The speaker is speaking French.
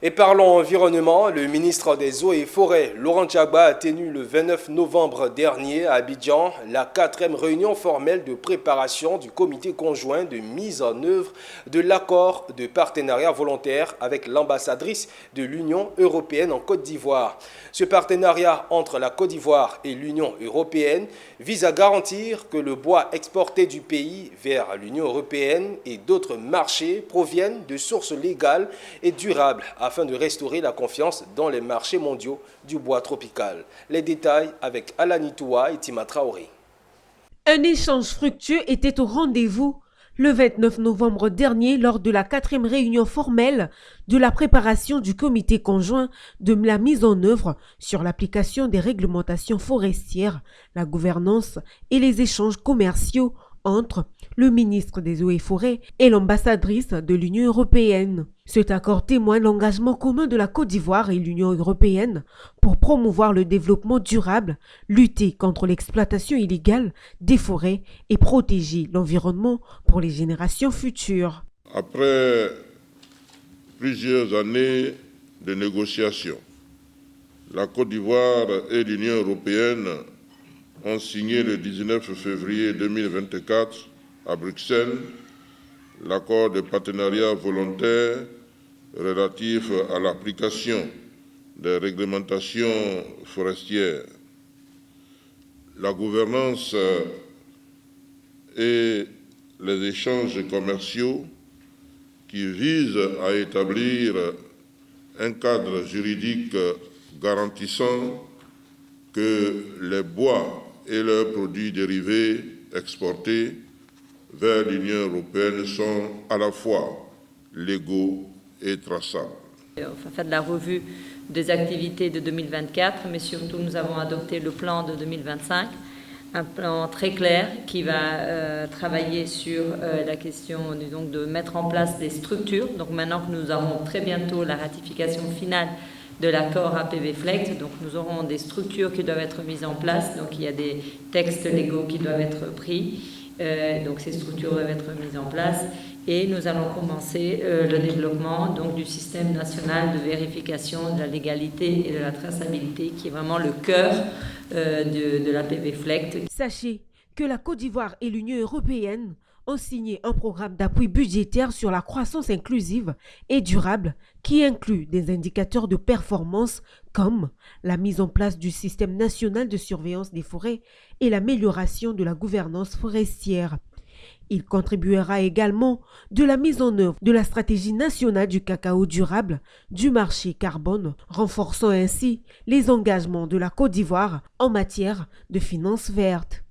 Et parlons environnement, le ministre des Eaux et Forêts, Laurent Gbagba, a tenu le 29 novembre dernier à Abidjan la 4e réunion formelle de préparation du comité conjoint de mise en œuvre de l'accord de partenariat volontaire avec l'ambassadrice de l'Union européenne en Côte d'Ivoire. Ce partenariat entre la Côte d'Ivoire et l'Union européenne vise à garantir que le bois exporté du pays vers l'Union européenne et d'autres marchés proviennent de sources légales et durables afin de restaurer la confiance dans les marchés mondiaux du bois tropical. Les détails avec Alani Toua et Tima Traoré. Un échange fructueux était au rendez-vous le 29 novembre dernier lors de la 4e réunion formelle de la préparation du comité conjoint de la mise en œuvre sur l'application des réglementations forestières, la gouvernance et les échanges commerciaux entre le ministre des Eaux et Forêts et l'ambassadrice de l'Union européenne. Cet accord témoigne l'engagement commun de la Côte d'Ivoire et l'Union européenne pour promouvoir le développement durable, lutter contre l'exploitation illégale des forêts et protéger l'environnement pour les générations futures. Après plusieurs années de négociations, la Côte d'Ivoire et l'Union européenne ont signé le 19 février 2024 à Bruxelles l'accord de partenariat volontaire relatif à l'application des réglementations forestières. La gouvernance et les échanges commerciaux qui visent à établir un cadre juridique garantissant que les bois et leurs produits dérivés exportés vers l'Union européenne sont à la fois légaux et traçables. On va faire de la revue des activités de 2024, mais surtout nous avons adopté le plan de 2025, un plan très clair qui va travailler sur la question donc, de mettre en place des structures. Donc maintenant que nous avons très bientôt la ratification finale de l'accord APV Flex, donc nous aurons des structures qui doivent être mises en place, donc il y a des textes légaux qui doivent être pris, donc ces structures doivent être mises en place et nous allons commencer le développement donc, du système national de vérification de la légalité et de la traçabilité qui est vraiment le cœur de l'APV Flex. Sachez que la Côte d'Ivoire et l'Union européenne ont signé un programme d'appui budgétaire sur la croissance inclusive et durable qui inclut des indicateurs de performance comme la mise en place du système national de surveillance des forêts et l'amélioration de la gouvernance forestière. Il contribuera également de la mise en œuvre de la stratégie nationale du cacao durable du marché carbone, renforçant ainsi les engagements de la Côte d'Ivoire en matière de finances vertes.